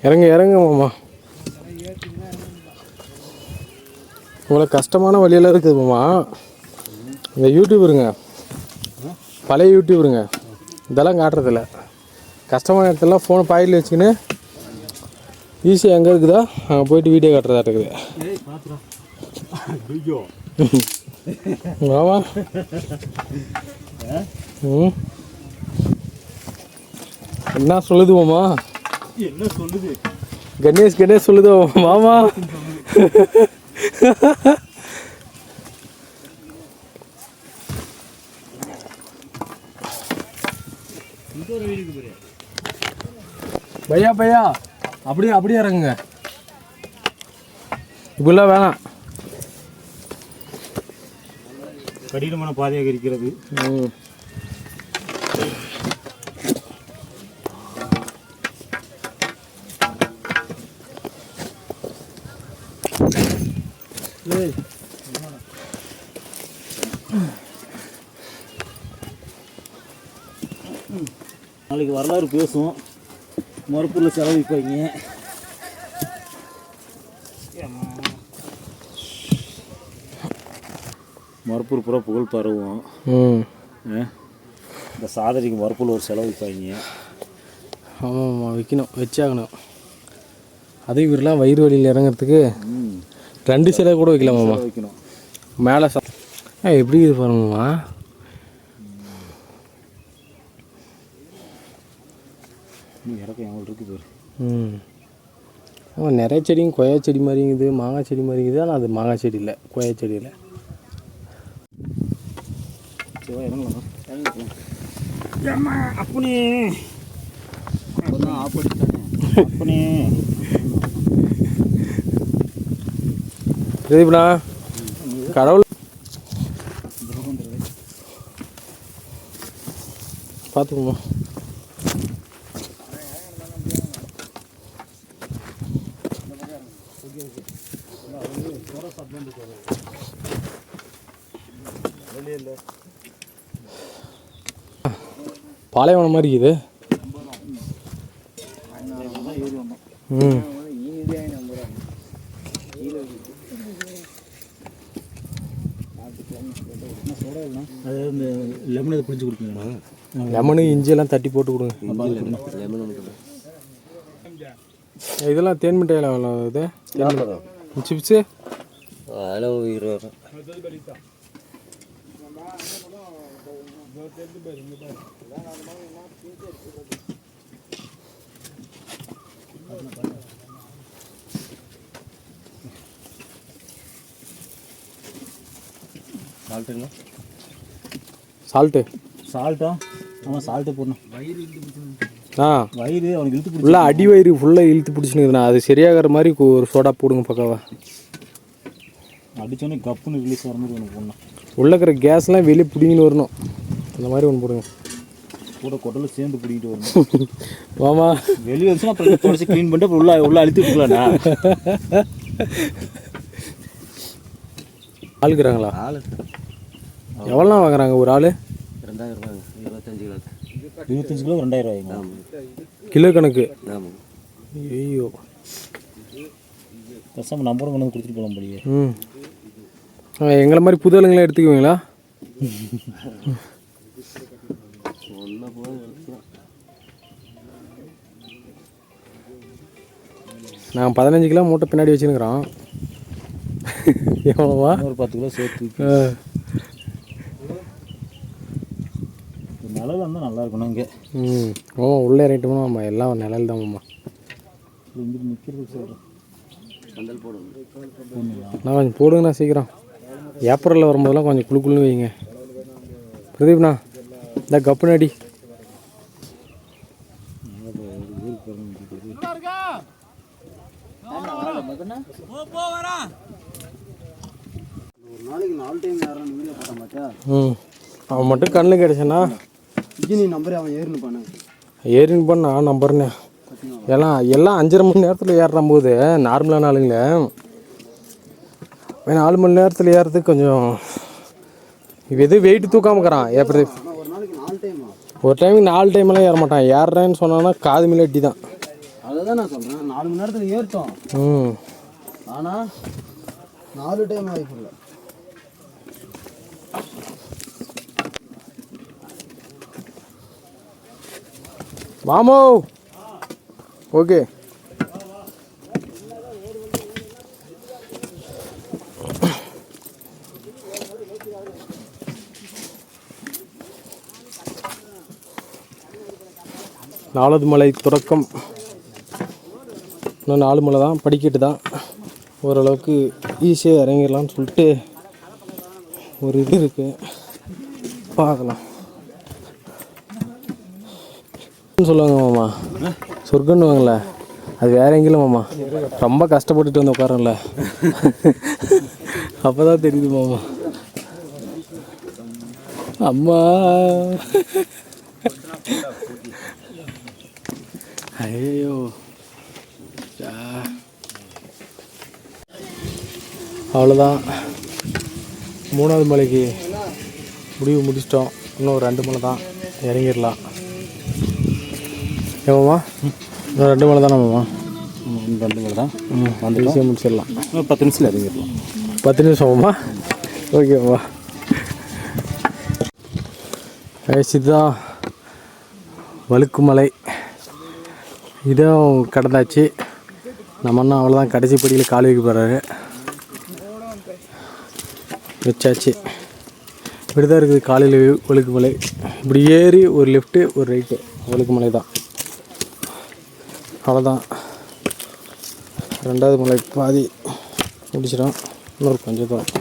இறங்க இறங்க மாமா. இவ்வளோ கஷ்டமான வழியெல்லாம் இருக்குது மாமா. இந்த யூடியூபருங்க, பழைய யூடியூபருங்க, இதெல்லாம் காட்டுறதில்ல. கஷ்டமான இடத்துலலாம் ஃபோனை பாக்கெட்டில் வச்சுக்கின்னு ஈஸியாக எங்கே இருக்குதோ அங்கே போய்ட்டு வீடியோ காட்டுறதா இருக்குது. மாமா என்ன சொல்லுது மாமா? என்ன சொல்லுது? கணேஷ் சொல்லுது மாமா. பையா அப்படியே இறங்குங்க. இப்படிலாம் வேணாம், கடினமான பாதையாக இருக்கிறது. நாளைக்கு வரலாறு பேசுவோம். மறுப்பூரில் செலவிப்பாங்க. மறுப்பூர் பூரா புகழ் பரவும். இந்த சாதனைக்கு மறுப்பூரில் ஒரு செலவிப்பாங்க. ஆமாம்மா, வைக்கணும், வச்சாகணும். அதே இவரெலாம் வயிறு வலியில் இறங்கிறதுக்கு 2 சிலை கூட வைக்கலாமாம்மா. வைக்கணும் மேலே எப்படி இது பாருங்கம்மா. இறக்கம் எவ்வளோ இருக்குது பாரு. ஆமாம், நிறைய செடிங்க கொய்யா செடி மாதிரிங்குது, மாங்காய் செடி மாதிரிங்குது. ஆனால் அது மாங்காய் செடி இல்லை, கொய்யா செடி இல்லை. அப்பனே அப்பனே பிரதீப்ண்ணா, கடவுள் பார்த்துக்குமா. பாலைவனம் மாதிரி இருக்குது. இந்த லெமனை பிடிச்சி கொடுக்குங்களா? லெமனு இஞ்சியெல்லாம் தட்டி போட்டு கொடுங்க. இதெல்லாம் தேன் மிட்டாயில் இது சிப்ஸு அளவு 20 சால்ட்டா? ஆமாம், சால்ட்டு போடணும். வயிறு அவனுக்கு இழுத்து பிடிச்சி ஃபுல்லாக அடி வயிறு ஃபுல்லாக இழுத்து பிடிச்சினுக்குதுண்ணா. அது சரியாகிற மாதிரி ஒரு சோடா போடுங்க பக்காவா. அடித்தோடனே கப்புன்னு ரிலீஸ் வர மாதிரி ஒன்று போடணும். உள்ளே இருக்கிற கேஸ்லாம் வெளியே பிடிங்கின்னு வரணும். அந்த மாதிரி ஒன்று போடுங்க. கூட கொட்டலும் சேர்ந்து பிடிக்கிட்டு வரணும். வாமா, வெளியே வந்துச்சுன்னா அப்புறம் தொடச்சி க்ளீன் பண்ணிட்டு அப்புறம் உள்ள அழுத்தி விட்டுக்கலாண்ணா. ஆளுக்குறாங்களா? எவ்வளோண்ணா வாங்குறாங்க ஒரு ஆள்? 2000 ரூபாங்க. 25 கிலோ 2000 ரூபாய்ங்களா? கிலோ கணக்கு? ஆமாம். ஐயோ, பேசாமல் நம்பரும் கொண்டு வந்து கொடுத்துட்டு போகலாம் போலியே. எங்களை மாதிரி புது ஆளுங்களாம் எடுத்துக்குவீங்களா? நாங்கள் 15 கிலோ மூட்டை பின்னாடி வச்சுருக்கிறோம். எவ்வளோவா? ஒரு 10 கிலோ சேர்த்து. நிழல் இருந்தால் நல்லா இருக்கணும் இங்கே. உள்ளே இறங்கிட்டோம்னா நம்ம எல்லாம் நிழல் தான்மா. இங்கிட்டு நிற்கிறது சொல்கிறேன். பந்தல் போடுங்க. நான் கொஞ்சம் போடுங்கண்ணா சீக்கிரம். ஏப்ரலில் வரும்போதெல்லாம் கொஞ்சம் குழுக்குள்னு வைங்க. பிரதீப்ண்ணா, இந்த கப்புனடி ஒரு நாளைக்கு 4 டைம் யாரும் வீடியோ போட மாட்டா. அவன் மட்டும் கண்ணில் கிடச்சேன்னா நீ நம்பரே அவன் ஏறின்னு பண்ணா நம்பர்னே. எல்லாம் 5.5 மணி நேரத்தில் ஏறும் போது நார்மலான ஆளுங்கள 4 மணி நேரத்தில் ஏறுறதுக்கு கொஞ்சம் எது வெயிட் தூக்காமக்கிறான். எப்படி ஒரு டைமுக்கு 4 டைமெல்லாம் ஏற மாட்டான். ஏறுறேன்னு சொன்னான்னா காது மேலே எட்டி தான். அதை தான் நான் சொல்கிறேன். 4 மணி நேரத்தில் ஏறிட்டோம். ஆனால் 4 டைம் வாய்ப்பு இல்லை. மாமோ ஓகே. நாலாவது மலை தொடக்கம். இன்னும் 4 மலை தான், படிக்கட்டு தான். ஓரளவுக்கு ஈஸியாக இறங்கிடலான்னு சொல்லிட்டு ஒரு இது இருக்குது, பார்க்கலாம். சொல்லுவாங்க மாமா, சொர்க்கன்னு வாங்கல, அது வேற எங்கேயும் மாமா. ரொம்ப கஷ்டப்பட்டுட்டு வந்து உட்காரன்ல, அப்போ தான் தெரியுது மாமா. அம்மா ஐயோ, அவ்வளோதான். 3வது மலைக்கு முடிச்சிட்டோம். இன்னும் 2 மலை தான், இறங்கிடலாம். ஏமாம்மா இன்னும் 2 மலை தானே மாமா? 2 மலை தான். அந்த விஷயம் முடிச்சிடலாம். 10 நிமிஷத்தில் இறங்கிடலாம். 10 நிமிஷம் மாமா? ஓகேம்மா. இதுதான் வழுக்குமலை. இதுவும் கடந்தாச்சு. நம்ம அண்ணா அவ்வளோதான், கடைசி படியில் கால் வைக்க போகிறாரு. வச்சாச்சு. இப்படி தான் இருக்குது காலையில் வழுக்குமலை. இப்படி ஏறி ஒரு லெஃப்ட்டு ஒரு ரைட்டு வழுக்குமலை தான். அவ்வளோதான், 2வது மலை பாதி முடிச்சிடும். இன்னொரு கொஞ்சம் தூரம்.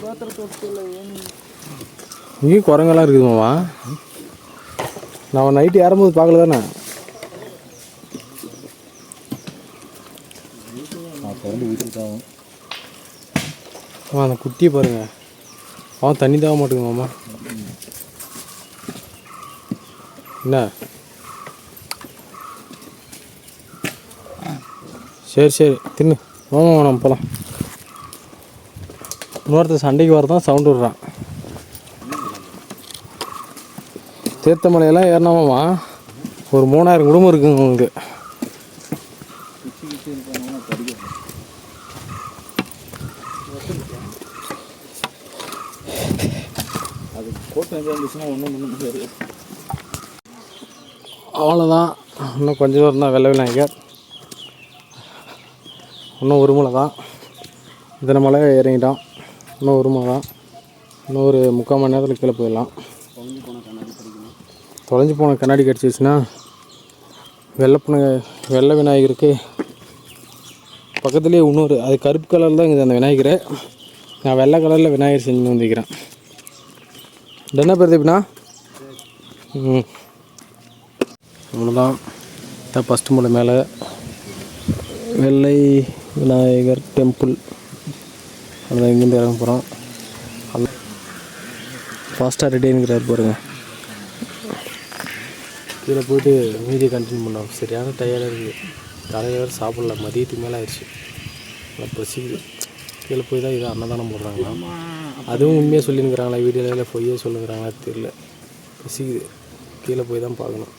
இங்கேயும் குரங்கெல்லாம் இருக்குது மாமா. நான் நைட்டு ஏறும்போது பார்க்கல தானே. அந்த குட்டியை பாருங்க, அவன் தண்ணி தான் மாட்டேங்குது மாமா. என்ன சரி தின்னு மாமா, நம்ம போகலாம். இன்னொருத்தர் சண்டைக்கு வரதான் சவுண்டு விடுறான். தீர்த்தமலையெல்லாம் ஏறினாமாம்மா ஒரு 3000 குடும்பம் இருக்குங்க உங்களுக்கு. அவ்வளோதான், இன்னும் கொஞ்சம் தூரம் தான். வெள்ளை விநாயகர் இன்னும் 1 மலை தான். இத்தனை மலை இறங்கிட்டோம். இன்னும் 1 மலை தான். இன்னும் ஒரு 3/4 மணி நேரத்தில் கீழே போயிடலாம். தொலைஞ்சு போன கண்ணாடி கிடச்சிச்சுன்னா வெள்ளை விநாயகருக்கு பக்கத்துலேயே இன்னொரு, அது கருப்பு கலரில் தான் இருக்குது அந்த விநாயகர். நான் வெள்ளை கலரில் விநாயகர் செஞ்சு வந்துக்கிறேன். இது என்ன பேர் எப்படின்னா? அவ்வளோதான். இதான் ஃபஸ்ட்டு மலை மேலே வெள்ளை விநாயகர் டெம்பிள். அதான் இங்கேருந்து இறங்க போகிறோம். ஃபாஸ்ட்டாக ரெடிங்கிறார் பாருங்க. கீழே போய்ட்டு மீதியை கண்டினியூ பண்ணோம். சரியான டயர்டாக இருக்குது. தலைவர் சாப்பிடல, மதியத்துக்கு மேலே ஆயிடுச்சு. நல்லா பசிக்குது. கீழே போய் தான் இதை அன்னதானம் போடுறாங்களா, அதுவும் உண்மையாக சொல்லியிருக்கிறாங்களா வீடியோவில், பொய்யே சொல்லுங்கிறாங்களா தெரியல. பசிக்குது, கீழே போய் தான் பார்க்கணும்.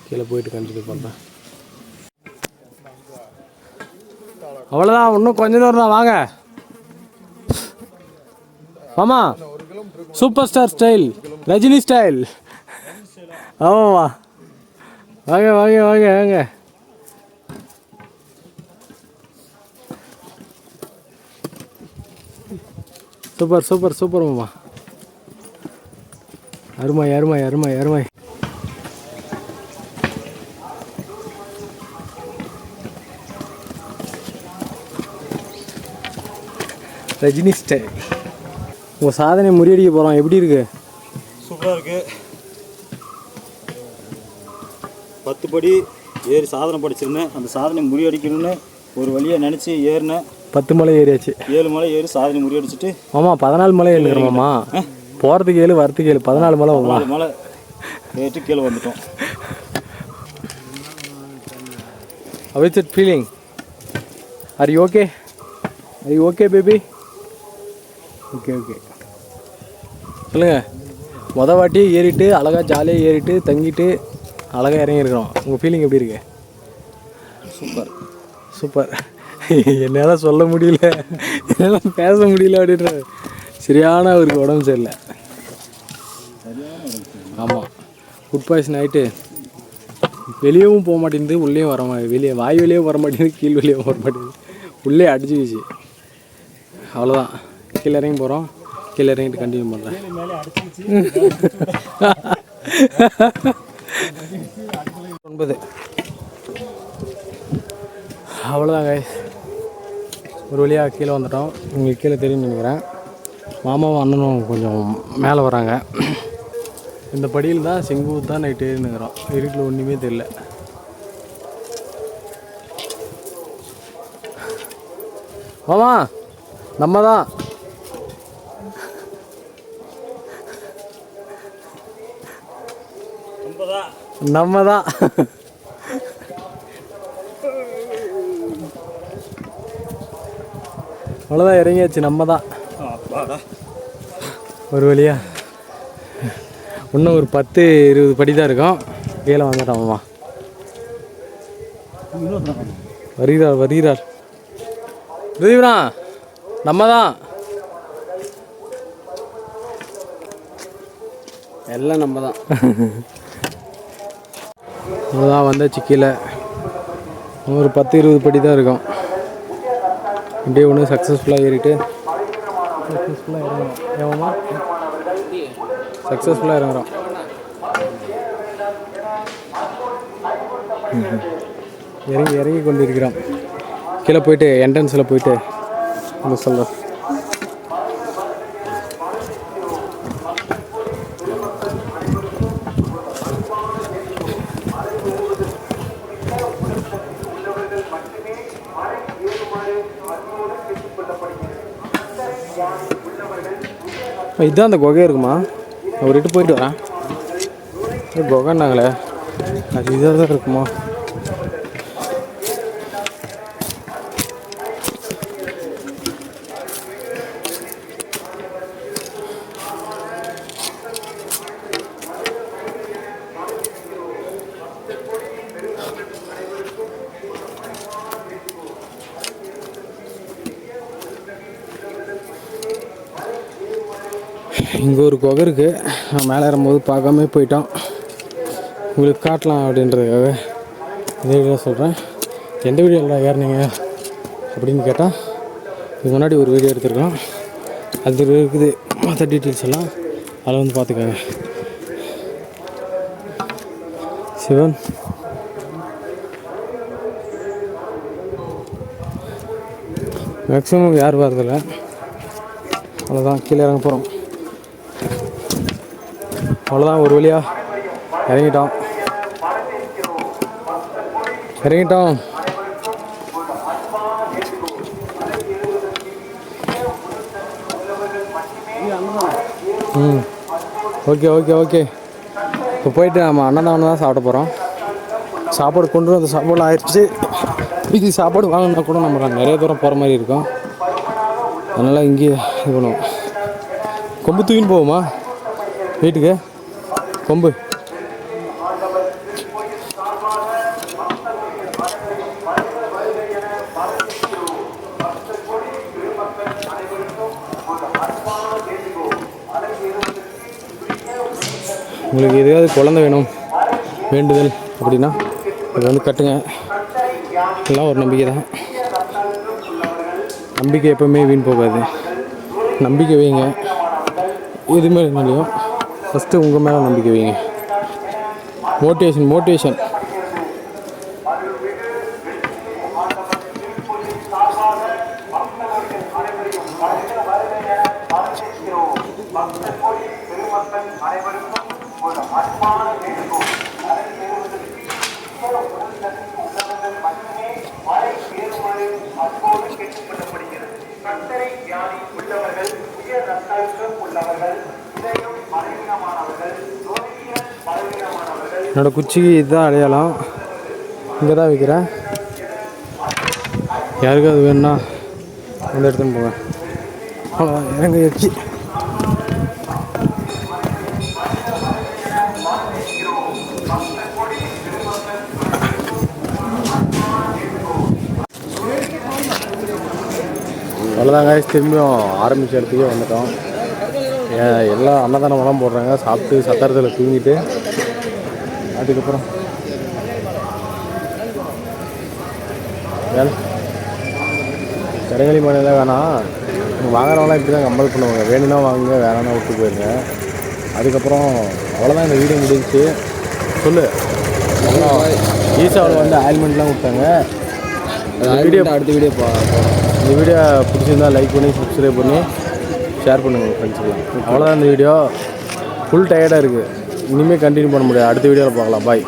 கீழே போயிட்டு கண்டினியூ பண்ணுறேன். அவ்வளோதான், இன்னும் கொஞ்சம் தூரம் தான். வாங்க மாமா, super star style, Rajini style. ஆமாம்மா, வாங்க வாங்க வாங்க வாங்க. சூப்பர் சூப்பர் சூப்பர் மாமா, அருமை அருமை அருமை அருமை. ரஜினி ஸ்டைல். உங்கள் சாதனை முறியடிக்க போகிறோம். எப்படி இருக்கு? சூப்பராக இருக்குது. 10 படி ஏறி சாதனை படிச்சிருந்தேன். அந்த சாதனை முறியடிக்கணும்னு ஒரு வழியாக நினச்சி ஏறினேன். 10 மலை ஏறியாச்சு. 7 மலை ஏறி சாதனை முறியடிச்சிட்டு மாமா 14 மலை ஏறிக்கிறோமாம்மா. போகிறதுக்கு 7 வரத்துக்கு 7, 14 மலை. 14 மலை ஏறிட்டு கீழே வந்துட்டோம். How is it feeling? Are you okay? Are you okay baby? Okay okay சொல்லுங்கள். மொதல் வாட்டி ஏறிட்டு அழகாக ஜாலியாக ஏறிட்டு தங்கிட்டு அழகாக இறங்கியிருக்கிறோம். உங்கள் ஃபீலிங் எப்படி இருக்கு? Super super. என்னால் சொல்ல முடியல, என்னால் பேச முடியல அப்படின்ற சரியான அவருக்கு உடம்பு சரியில்லை. ஆமாம், ஃபுட் பாய்சன் ஆகிட்டு வெளியவும் போக மாட்டேங்குது, உள்ளேயும் வர மாட்டேங்குது. வெளியே வாய் வெளியே வர மாட்டேங்குது, கீழ் வெளியே வர மாட்டேங்குது. உள்ளே அடிச்சுக்கிச்சு. அவ்வளோதான், கீழே இறங்கி போகிறோம். கீழே இறங்கிட்டு கண்டினியூ பண்ணுறேன். ஒன்பது. அவ்வளோதாங்க, ஒரு வழியாக கீழே வந்துட்டோம். உங்களுக்கு கீழே தெரியும்னு நினைக்கிறேன். மாமாவும் அண்ணனும் கொஞ்சம் மேலே வராங்க. இந்த படியில் தான் செங்குத்து தான் நைட்டு ஏறினுக்கிறோம். இருட்டில் ஒன்றுமே தெரியல. மாமா நம்ம தான். நம்ம தான். அவ்வளோதான், இறங்கியாச்சு. நம்ம தான் ஒரு வழியா. இன்னும் ஒரு 10-20 படி தான் இருக்கும். கீழே வந்துட்டோம்மா. வருகிறார் ருதிவனா, நம்ம தான். எல்லாம் நம்ம தான். அவ்வளோதான், வந்தாச்சு கீழே. ஒரு 10-20 படி தான் இருக்கும். இப்படியே ஒன்று சக்ஸஸ்ஃபுல்லாக ஏறிட்டு சக்ஸஸ்ஃபுல்லாக இறங்குறோம். ஏமாம்மா, சக்ஸஸ்ஃபுல்லாக இறங்குறோம். இறங்கி கொண்டு இருக்கிறோம். கீழே போயிட்டு என்ட்ரன்ஸில் போயிட்டு சொல்கிறோம். இதுதான் அந்த குகை இருக்குமா? ஒரு இட்டு போயிட்டு வரேன். குகைன்னாங்களே, அது இதாக தான் இருக்குமா? இங்கே ஒரு குகை இருக்குது. நான் மேலே ஏறும்போது பார்க்காம போயிட்டோம். உங்களுக்கு காட்டலாம் அப்படின்றதுக்காக இதே வீடியோ சொல்கிறேன். எந்த வீடியோவில் ஏறினீங்க அப்படின்னு கேட்டால் இதுக்கு முன்னாடி ஒரு வீடியோ எடுத்துருக்கோம். அது இருக்குது, மற்ற டீட்டெயில்ஸ் எல்லாம் அதில் வந்து பார்த்துக்கோங்க. சிவன் மேக்ஸிமம் யார் வரதில்லை. அவ்வளோதான், கீழே இறங்க போகிறோம். அவ்வளோதான், ஒரு வழியாக இறங்கிட்டோம். ஓகே. இப்போ போயிட்டு நம்ம அன்னதானம் தான் சாப்பிட போகிறோம். சாப்பாடு கொண்டு வந்து சாப்பாடு ஆயிடுச்சு. இது சாப்பாடு வாங்கினா கூட நம்ம நிறைய தூரம் போகிற மாதிரி இருக்கும். அதனால் இங்கேயே இது பண்ணுவோம். கொம்பு தூக்கின்னு போவோமா வீட்டுக்கு? கொம்பு உங்களுக்கு எதையாவது குழந்தை வேணும் வேண்டுதல் அப்படின்னா அது வந்து கட்டுங்க. எல்லாம் ஒரு நம்பிக்கை தான். நம்பிக்கை எப்போவுமே வீண் போகாது. நம்பிக்கை வைங்க. எதுவுமே இல்லையோ ஃபஸ்ட்டு உங்கள் மேலே நம்பிக்கை வைங்க. மோட்டிவேஷன். என்னோடய குச்சிக்கு இதுதான் அடையாளம். இங்கே தான் வைக்கிறேன். யாருக்கும் அது வேணும்னா அந்த இடத்துன்னு போவேன். அவ்வளோதான், இறங்க வச்சு அவ்வளோதாங்க, திரும்பியும் ஆரம்பிச்ச இடத்துக்கே வந்துட்டோம். எல்லாம் அன்னதானமெல்லாம் போடுறாங்க. சாப்பிட்டு சத்திரத்தில் தூங்கிட்டு அதுக்கப்புறம் கடைகளி மனையில் வேணாம், வாங்குறவங்களாம் இப்படி தான் கம்பல் பண்ணுவாங்க. வேணும்னா வாங்குங்க, வேணான்னா விட்டு போயிருங்க. அதுக்கப்புறம் அவ்வளோதான், இந்த வீடியோ முடிஞ்சிச்சு. சொல்லு. அப்புறம் ஈசாவில் வந்து ஆயில்மெண்ட்லாம் கொடுத்தாங்க. அடுத்த வீடியோ இந்த வீடியோ பிடிச்சிருந்தா லைக் பண்ணி சப்ஸ்கிரைப் பண்ணி ஷேர் பண்ணுங்கள் ஃப்ரெண்ட்ஸுக்கெல்லாம். அவ்வளோதான் இந்த வீடியோ. ஃபுல் டயர்டாக இருக்குது, இனிமேல் கண்டினியூ பண்ண முடியாது. அடுத்த வீடியோவில் பார்க்கலாம். பாய்.